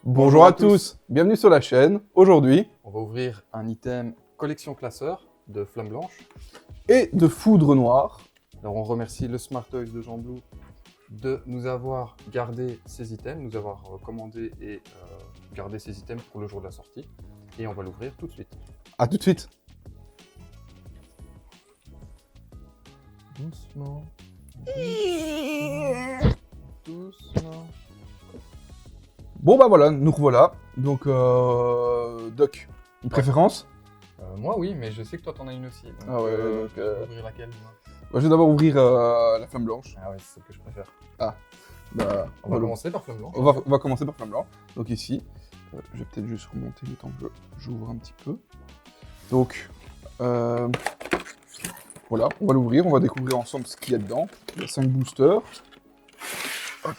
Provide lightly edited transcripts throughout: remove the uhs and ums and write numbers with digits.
Bonjour à tous, bienvenue sur la chaîne. Aujourd'hui, On va ouvrir un item collection classeur de Flamme Blanche. et de foudre noire. Alors on remercie le Smart Toys de Jean Blou de nous avoir gardé ces items, nous avoir commandé et gardé ces items pour le jour de la sortie. Et on va l'ouvrir tout de suite. A tout de suite. Doucement. Doucement. Bon bah voilà, nous revoilà. Donc, Doc, une préférence? Moi oui, mais je sais que toi t'en as une aussi. Donc, Ah ouais, donc, tu veux ouvrir laquelle moi Moi, je vais d'abord ouvrir la flamme blanche. Ah ouais, c'est celle que je préfère. Bah, On va commencer par Flamme Blanche. on va commencer par flamme blanche. Donc ici, je vais peut-être juste remonter le temps que j'ouvre un petit peu. Donc, voilà, on va l'ouvrir, on va découvrir ensemble ce qu'il y a dedans. Il y a 5 boosters. Hop.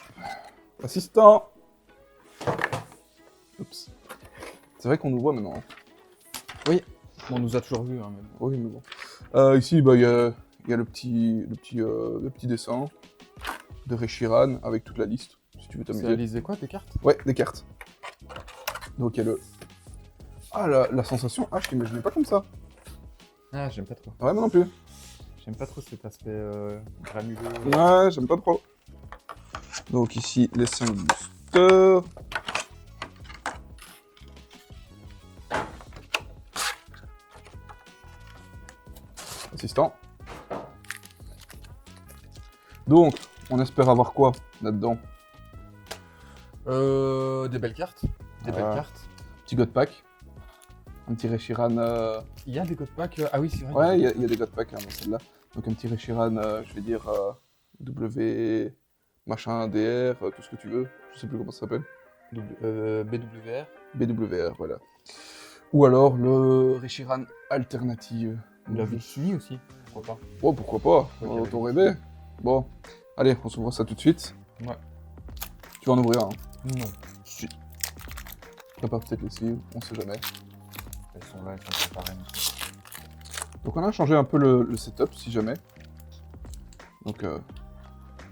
Assistant. Oups. C'est vrai qu'on nous voit maintenant. Hein. On nous a toujours vu. Hein, mais bon. Oui, mais bon. Ici, bah, il y a le petit dessin de Reshiram avec toute la liste, si tu veux C'est t'amuser. réalisé quoi tes cartes? Ouais, des cartes. Donc il y a le... Ah, la sensation H, je l'imaginais pas comme ça. Ah, j'aime pas trop. Ouais, moi non plus. J'aime pas trop cet aspect granuleux. Ouais, j'aime pas trop. Donc ici, les 5 boosters. Assistant. Donc, on espère avoir quoi là-dedans? Des belles cartes. Des belles Ah. cartes. Petit God Pack. Un petit Reshiram. Il y a des codes packs. Ah oui, c'est vrai. Ouais, il y a des God Pack hein, dans celle-là. Donc un petit Reshiram, je vais dire W machin DR, tout ce que tu veux. Je sais plus comment ça s'appelle. BWR. BWR, voilà. Ou alors le Reshiram alternative. La Vicini aussi. Pourquoi pas? Oh, pourquoi pas? Ok, Autant vas-y. rêver. Bon, allez, on s'ouvre ça tout de suite. Ouais. Tu vas en ouvrir un. Non. Si. Prépare peut-être les suivre, on sait jamais. Elles sont là, elles sont préparées. Donc on a changé un peu le setup, si jamais. Donc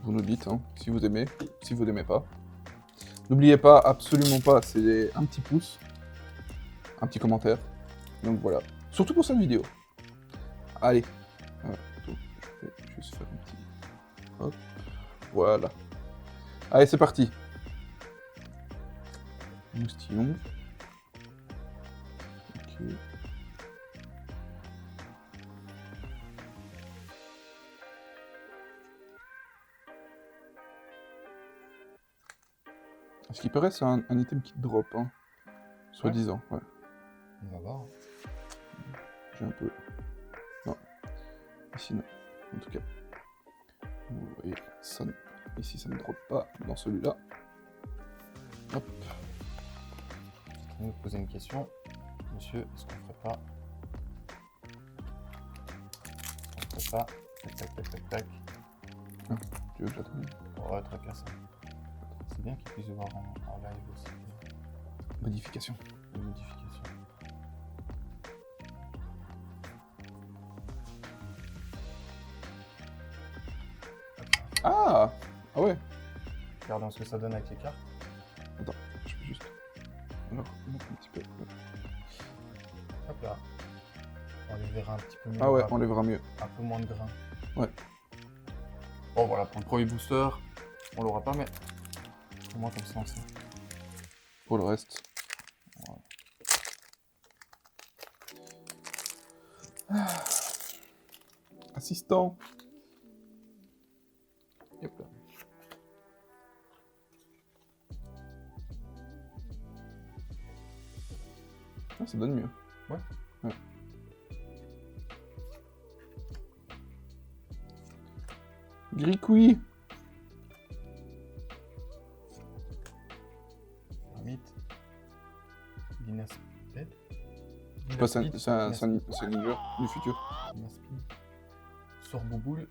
vous nous dites hein, si vous aimez, si vous n'aimez pas. N'oubliez pas, absolument pas, c'est un petit pouce, un petit commentaire. Donc voilà, surtout pour cette vidéo. Allez, donc, je vais juste faire un petit... Hop, voilà. Allez, c'est parti. Moustillon. Ok. À ce qui paraît, c'est un item qui drop, hein. Soi-disant, ouais. On va voir. J'ai un peu... Non. Ici, non. En tout cas. Vous voyez, ça... Ici, ça ne drop pas dans celui-là. Hop. Je vais vous poser une question. Monsieur, est-ce qu'on ferait pas... Est-ce qu'on ferait pas... Tac, tac, tac, tac, tac. Tu veux que j'attende? Ouais, très casse. C'est bien qu'ils puissent voir en live aussi. Modification. Les modifications. Ah! Ah ouais. Regardons ce que ça donne avec les cartes. Attends, je peux juste... Alors, montre un petit peu. Hop là. On les verra un petit peu mieux. Ah ouais, un on les verra mieux. peu moins de grains. Ouais. Bon voilà, pour le premier booster, on l'aura pas, mais au moins comme ça on sait. Pour le reste... Ah. Assistant. Hop là. Ah, ça donne mieux. Ouais. Ouais. Gricouille. Hermite. Dinasped. Je sais pas, c'est un ninja du futur. Dinasped. Sorbouboule.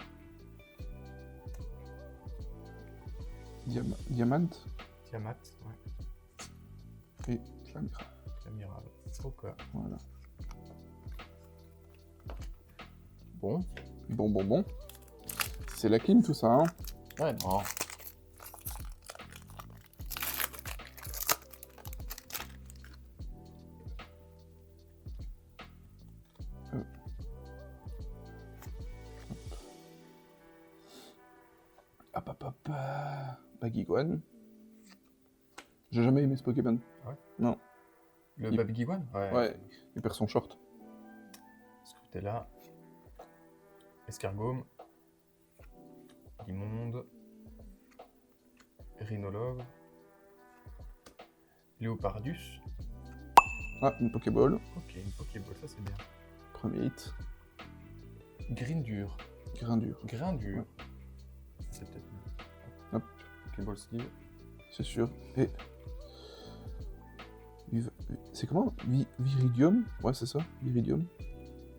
Diamant Tiamat. Ouais. et Clamira. L'amiral. Ok. Voilà. Bon. Bon. C'est la clim tout ça, hein. Ouais, non. Hop. Baguiguane. J'ai jamais aimé ce Pokémon. Le Il- Babigiwan? Ouais, il perd son short. Scrutella. Escargome. Immonde. Rhinologue. Léopardus. Ah, une Pokéball. Ok, une Pokéball, ça c'est bien. Premier hit. Grindur. Grindure. Grindur. Ouais. C'est peut-être mieux. Hop. Pokéball sleeve. C'est sûr. Et. C'est comment Viridium? Ouais, c'est ça. Viridium.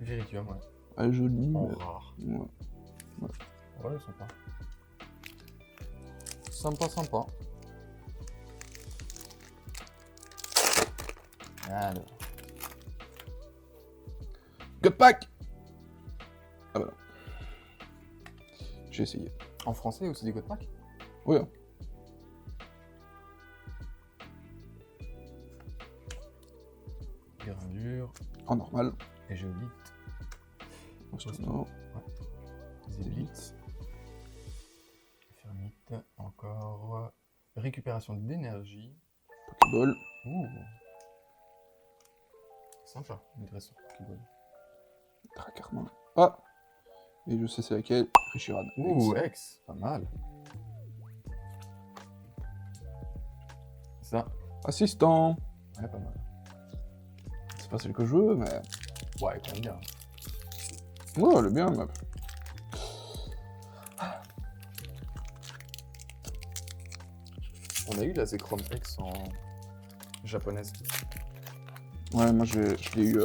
Viridium, ouais. Ah, joli. En mais- rare. Ouais. Ouais, sympa. Sympa. Alors. Gutpack. Ah bah non. J'ai essayé. En français aussi des Godpack? Oui, hein. Grindur. En normal. Et Géolite. Monstono. Zélite. Fermite. Encore. Récupération d'énergie. Pokéball. Ouh. Sympa, une dresseur Pokéball. Dracarmin. Ah. Et je sais c'est laquelle. Reshiram. Ouh, Ex. Pas mal. Ça. Assistant. Ouais, pas mal. C'est pas celle que je veux, mais. Ouais, quand même bien. Ouais, elle est bien, meuf. On a eu la Zekrom X en japonaise. Ouais, moi je l'ai eu.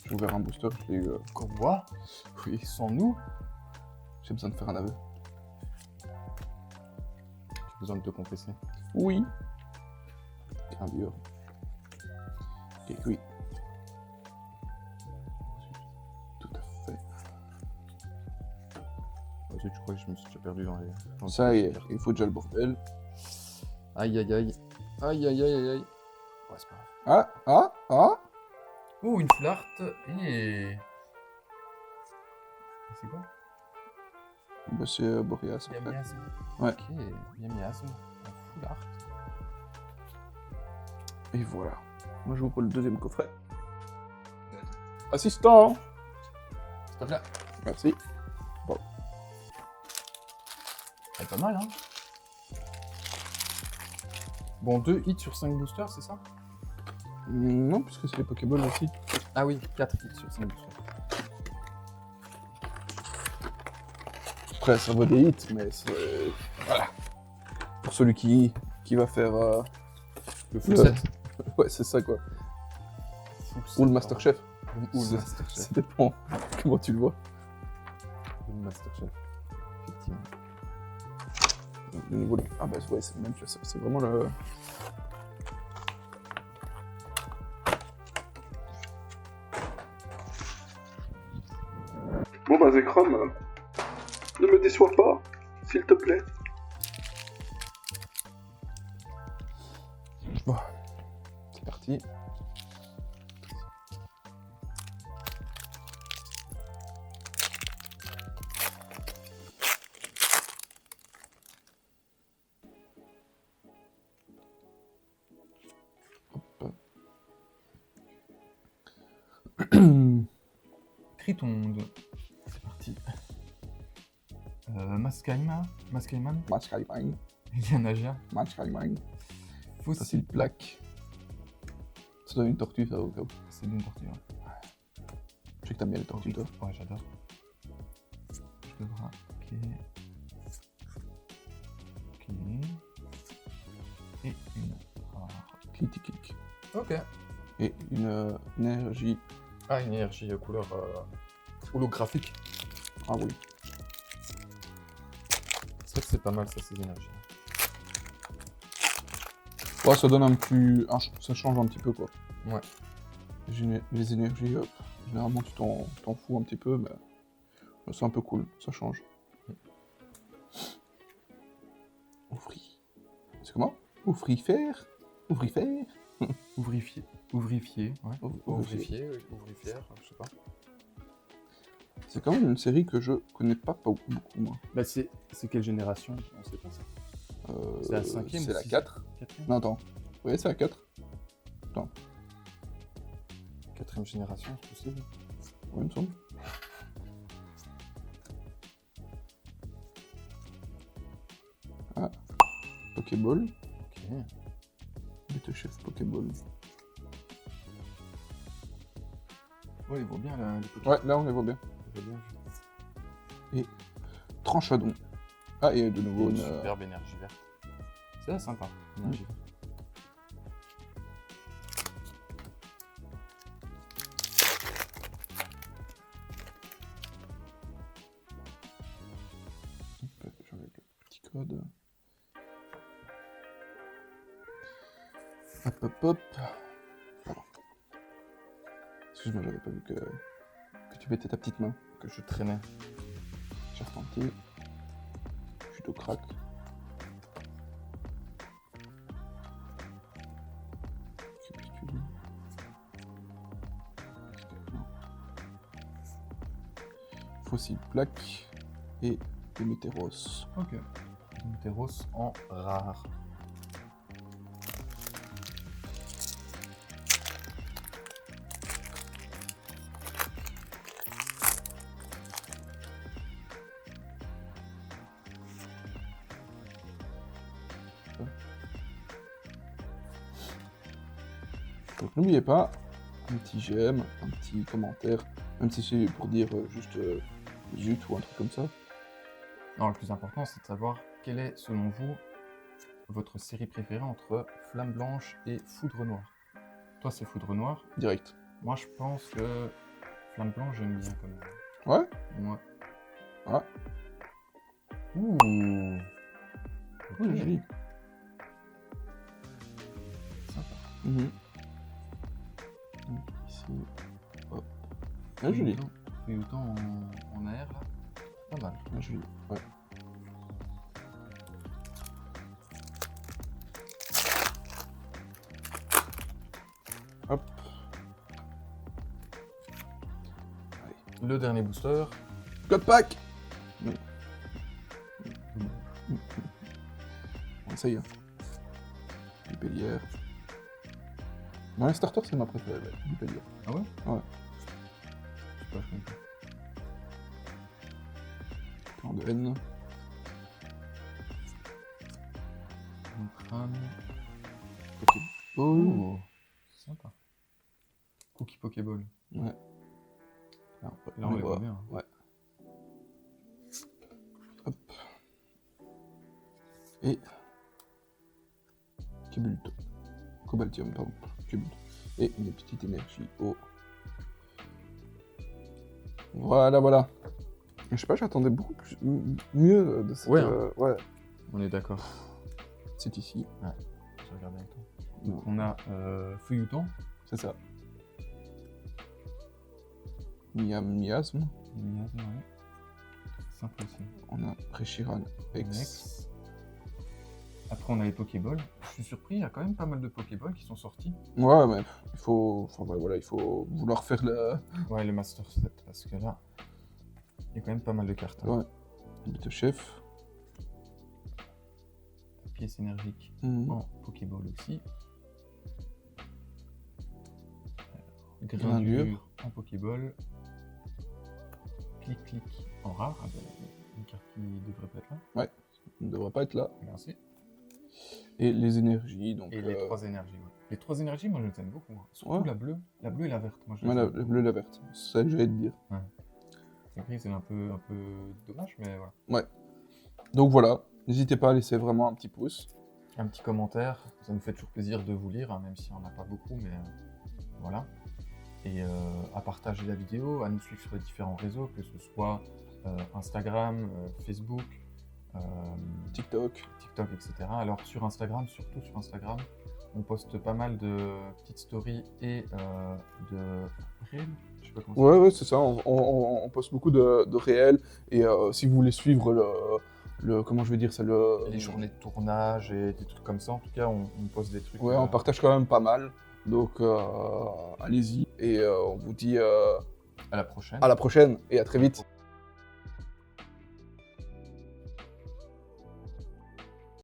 J'ai ouvert un booster, je l'ai eu. Quoi? Oui, Sans nous? j'ai besoin de faire un aveu. J'ai besoin de te confesser. Oui. Un dur. Et oui. Tout à fait. Tu crois que je me suis déjà perdu dans les... Ça y est, il faut déjà le bordel. Aïe. Ouais, c'est pas grave. Ah. Oh, une flarte et... C'est quoi? Bah c'est Boreas après. Miasme. Ouais. Ok, miasme. Un foulard. Et voilà. Moi j'ouvre le deuxième coffret. Assistant. S'il te plaît. Merci. C'est pas mal, hein? Bon, 2 hits sur 5 boosters, c'est ça? Non, puisque c'est les Pokéballs aussi. Ah oui, 4 hits sur 5 boosters. Après, ça vaut des hits, mais c'est... Voilà. Pour celui qui va faire... Le full le- set. Ouais, c'est ça, quoi. Full set, Ou le Masterchef. Ou C'est- le Masterchef. Ça dépend comment tu le vois. Ou le Masterchef. Effectivement. Le niveau... Ah bah ouais, c'est le même, tu vois, c'est vraiment le... Bon bah Zekrom, ne me déçois pas, s'il te plaît. Bon, c'est parti. Tritonde. C'est parti. Mascaima. Mascaiman. Match Kaimine, Yanagia. Match Kaimine. Fossile. Facile plaque. Ça donne une tortue, ça, au cas où. C'est une tortue, ouais. Je sais que t'aimes bien les tortues, toi. Ouais, j'adore. Je devrais... Ok. Et une rare. Kitty Kick. Ok. Et une énergie. Ah, une énergie couleur holographique. Ah oui. C'est vrai que c'est pas mal ça, ces énergies. Ouais, ça donne un petit... Ça change un petit peu, quoi. Ouais. Les énergies, généralement, tu t'en fous un petit peu, mais c'est un peu cool, ça change. Ouvri. C'est comment Ouvrifère Ouvrifère Ouvrifié, ouais. Ouvrifié. Ouvrifié, ouvrifière, je sais pas. C'est quand même une série que je connais pas beaucoup, moi. Bah, c'est quelle génération? On sait pas ça. C'est la 5e C'est ou la sixième? 4. 4e? Non, attends. Oui, c'est la 4. 4e génération, c'est possible. Oui, il me semble. Ah. Pokéball. Ok. Bête chef Pokéball. Ouais, il vaut bien là, les Pokémon. Ouais, là, on les voit bien. Il vaut bien. Tranchadon. Ah, et de nouveau Une une... superbe énergie verte. C'est sympa. Énergie verte. J'enlève le petit code. Hop, hop, hop. Pardon. Excuse-moi, j'avais pas vu que tu mettais ta petite main. Que je traînais. Charpentier. Judo crack. Crépuscule. Fossile plaque. Et Demeteros. Ok. Demeteros en rare. Donc n'oubliez pas, un petit j'aime, un petit commentaire, même si c'est pour dire juste zut ou un truc comme ça. Non, le plus important, c'est de savoir quelle est, selon vous, votre série préférée entre Flamme Blanche et Foudre Noire. Toi, c'est Foudre Noire. Direct. Moi, je pense que Flamme Blanche, j'aime bien comme ça. Ouais. Ouais. Ah. Ouh. Ok. Oui, joli. Sympa. Mhm. Ici. Hop. Ah, joli. Et autant en AR, là. Pas mal. Ah, joli. Ouais. Hop. Le dernier booster. Code pack. Ouais, ça y est. Dupellière. Dans les starters, c'est ma préférée, Dupellière. Ah ouais? Ouais. Je sais pas, je connais pas. Plan de haine. Mon crâne. Pokéball. Oh, sympa. Cookie Pokéball. Ouais. Là, on les voit bien. Ouais. Hop. Et... Kibulto. Cobaltium, pardon. Kibulto. Et des petites énergies eau. Voilà, voilà. Je sais pas, j'attendais beaucoup plus, mieux de cette... Ouais, hein. Ouais. On est d'accord. C'est ici. Je vais regarder avec toi. Non, Donc, on a Feuilleton. c'est ça. Miasme. Miasme, ouais. Simple aussi. On a Reshiram X. Nex. Après, on a les Pokéballs. Je suis surpris, il y a quand même pas mal de Pokéballs qui sont sortis. Ouais, mais il faut... Enfin, voilà, il faut vouloir faire le... Ouais, le Master Set, parce que là, il y a quand même pas mal de cartes. Hein. Ouais. Bête chef. Pièce énergique Mhm. en Pokéball aussi. Grindure. Grindure en Pokéball. Clic-clic en rare. Ah ben, une carte qui devrait pas être là. Ouais, on ne devrait pas être là. Merci. Et les énergies, donc... Et les trois énergies. Ouais. Les trois énergies, moi je les aime beaucoup. Hein. Surtout Ouais. la bleue et la verte. Moi, je les Ouais, la aime beaucoup. bleue et la verte. C'est ça que j'allais te dire. La grise, c'est un peu dommage, mais voilà. Ouais. Donc voilà, n'hésitez pas à laisser vraiment un petit pouce. Un petit commentaire, ça nous fait toujours plaisir de vous lire, hein, même si on n'a pas beaucoup, mais voilà. Et à partager la vidéo, à nous suivre sur les différents réseaux, que ce soit Instagram, Facebook, TikTok. TikTok, etc. Alors sur Instagram, surtout sur Instagram, on poste pas mal de petites stories et de réels. Je sais pas comment ça Ouais, c'est ça. On poste beaucoup de réels. Et si vous voulez suivre le comment je vais dire ça, s'appelle. Les journées de tournage et des trucs comme ça, en tout cas, on poste des trucs. Ouais, on partage quand même pas mal. Donc allez-y. Et on vous dit À la prochaine. À la prochaine et à très vite.